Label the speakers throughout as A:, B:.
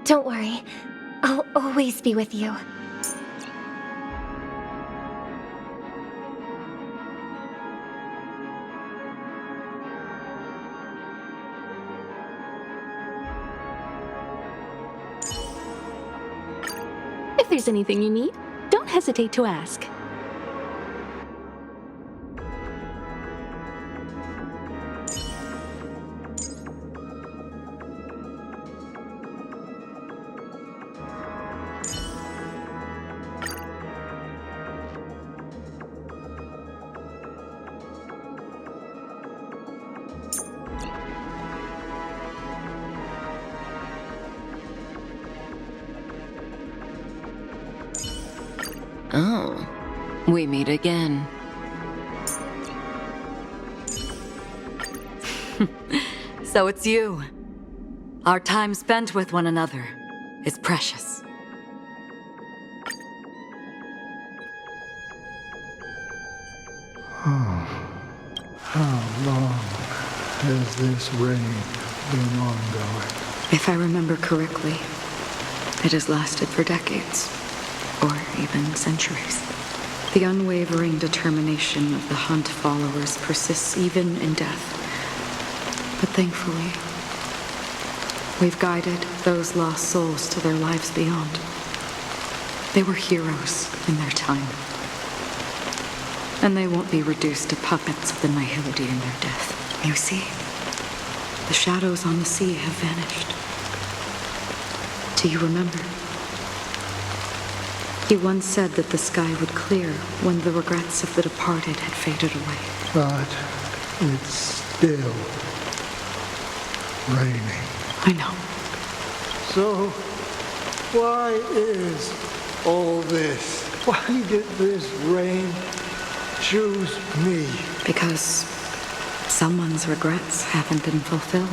A: Don't worry. I'll always be with you.
B: If there's anything you need, don't hesitate to ask.
C: Oh, we meet again.
D: So it's you. Our time spent with one another is precious.
E: How long has this reign been ongoing?
F: If I remember correctly, it has lasted for decades, or even centuries. The unwavering determination of the Hunt followers persists even in death. But thankfully, we've guided those lost souls to their lives beyond. They were heroes in their time. And they won't be reduced to puppets of the Nihility in their death. You see, the shadows on the sea have vanished. Do you remember? He once said that the sky would clear when the regrets of the departed had faded away.
E: But it's still raining.
F: I know.
E: So, why is all this? Why did this rain choose me?
F: Because someone's regrets haven't been fulfilled,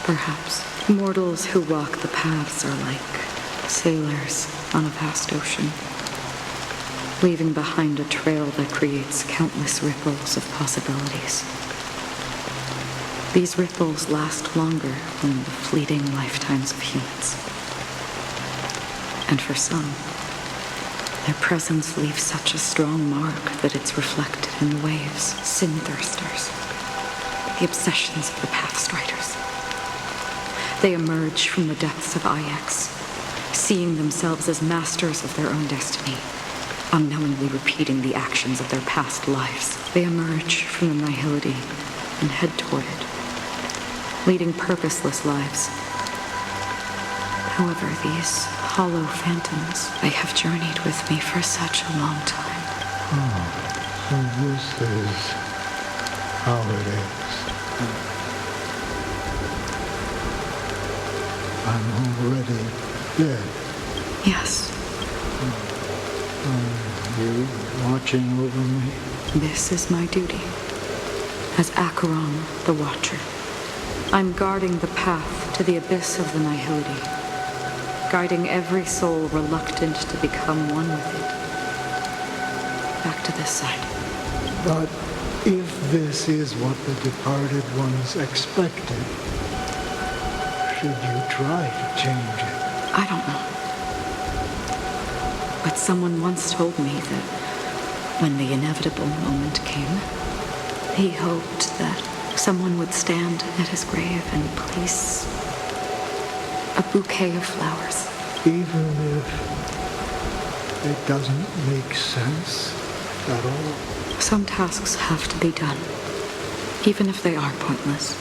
F: perhaps. Mortals who walk the paths are like sailors on a vast ocean, leaving behind a trail that creates countless ripples of possibilities. These ripples last longer than the fleeting lifetimes of humans. And for some, their presence leaves such a strong mark that it's reflected in the waves, sin-thirsters, the obsessions of the Pathstriders. They emerge from the depths of Ix, seeing themselves as masters of their own destiny, unknowingly repeating the actions of their past lives. They emerge from the Nihility and head toward it, leading purposeless lives. However, these hollow phantoms, they have journeyed with me for such a long time.
E: So this is how it is. I'm already dead.
F: Yes,
E: Are you watching over me?
F: this is my duty. As Acheron, the Watcher, I'm guarding the path to the abyss of the Nihility, guiding every soul reluctant to become one with it. Back to this side.
E: But if this is what the departed ones expected, should you try to change it?
F: I don't know. But someone once told me that when the inevitable moment came, he hoped that someone would stand at his grave and place a bouquet of flowers.
E: Even if it doesn't make sense at all?
F: Some tasks have to be done, even if they are pointless.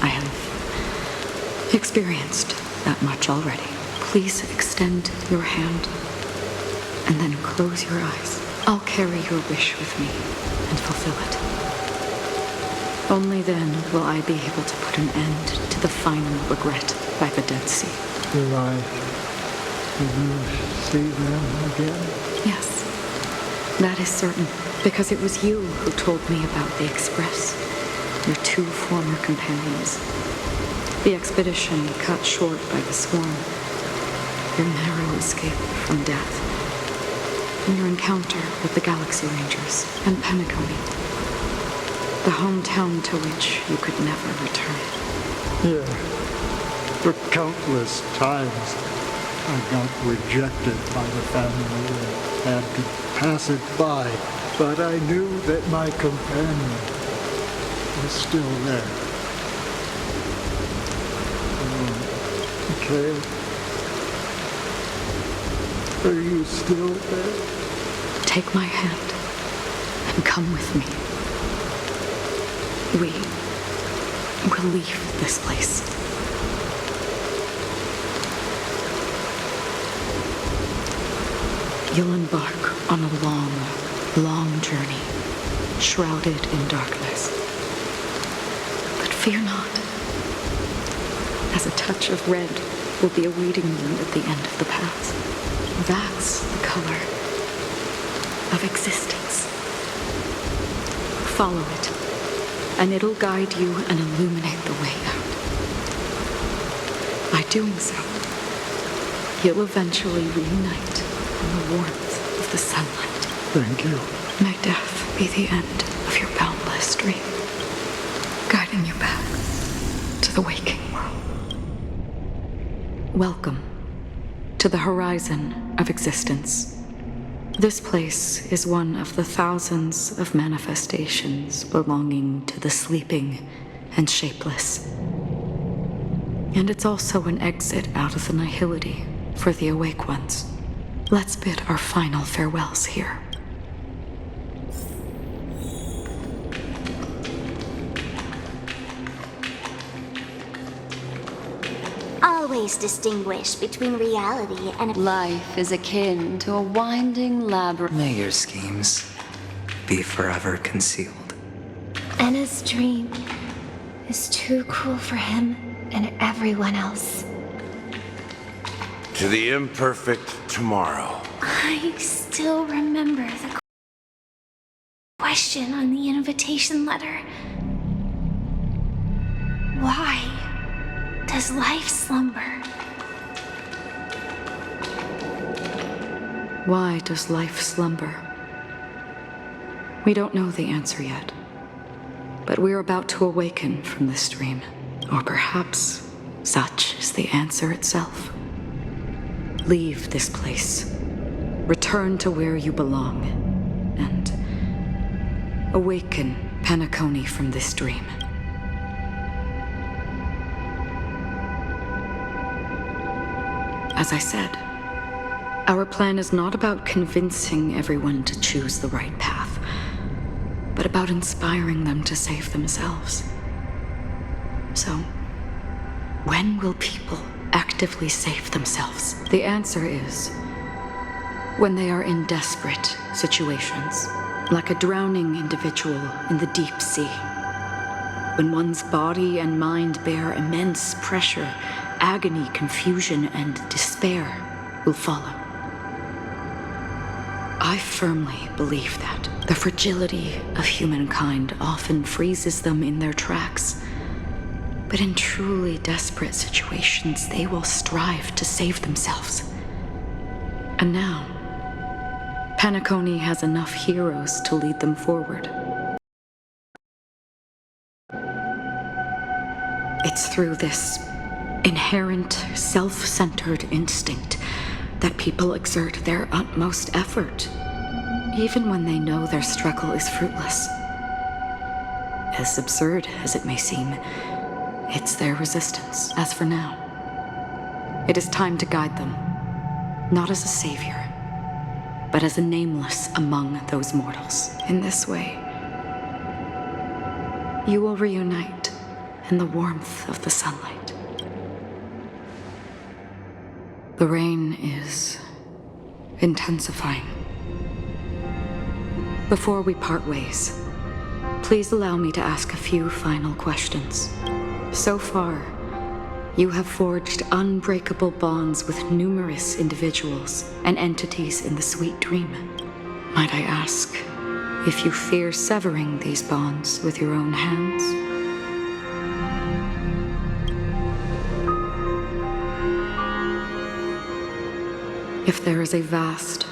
F: I have experienced that much already. Please extend your hand and then close your eyes. I'll carry your wish with me and fulfill it. Only then will I be able to put an end to the final regret by the Dead Sea.
E: Will I ever see them again?
F: Yes, that is certain, because it was you who told me about the Express, your two former companions. The expedition cut short by the swarm, your narrow escape from death, and your encounter with the Galaxy Rangers and Penacony, the hometown to which you could never return.
E: Yeah. For countless times, I got rejected by the family and had to pass it by, but I knew that my companion was still there. Okay. Are you still there?
F: Take my hand and come with me. We will leave this place. You'll embark on a long, long journey, shrouded in darkness. But fear not, as a touch of red will be awaiting you at the end of the path. That's the color of existence. Follow it, and it'll guide you and illuminate the way out. By doing so, you'll eventually reunite in the warmth of the sunlight.
E: Thank you.
F: May death be the end of your boundless dream, guiding you back to the waking world. Welcome to the horizon of existence. This place is one of the thousands of manifestations belonging to the sleeping and shapeless. And it's also an exit out of the nihility for the awake ones. Let's bid our final farewells here.
A: Always distinguish between reality and
C: Life is akin to a winding labyrinth.
G: May your schemes be forever concealed.
A: Anna's dream is too cruel for him and everyone else.
H: To the imperfect tomorrow.
A: I still remember the question on the invitation letter. Why does life slumber?
F: Why does life slumber? We don't know the answer yet, but we're about to awaken from this dream. Or perhaps such is the answer itself. Leave this place, return to where you belong, and awaken Penacony from this dream. As I said, our plan is not about convincing everyone to choose the right path, but about inspiring them to save themselves. So, when will people actively save themselves? The answer is when they are in desperate situations, like a drowning individual in the deep sea. When one's body and mind bear immense pressure, agony, confusion, and despair will follow. I firmly believe that the fragility of humankind often freezes them in their tracks. But in truly desperate situations, they will strive to save themselves. And now, Penacony has enough heroes to lead them forward. It's through this inherent, self-centered instinct that people exert their utmost effort, even when they know their struggle is fruitless. As absurd as it may seem, it's their resistance. As for now, it is time to guide them, not as a savior, but as a nameless among those mortals. In this way, you will reunite in the warmth of the sunlight. The rain is intensifying. Before we part ways, please allow me to ask a few final questions. So far, you have forged unbreakable bonds with numerous individuals and entities in the sweet dream. Might I ask if you fear severing these bonds with your own hands? If there is a vast,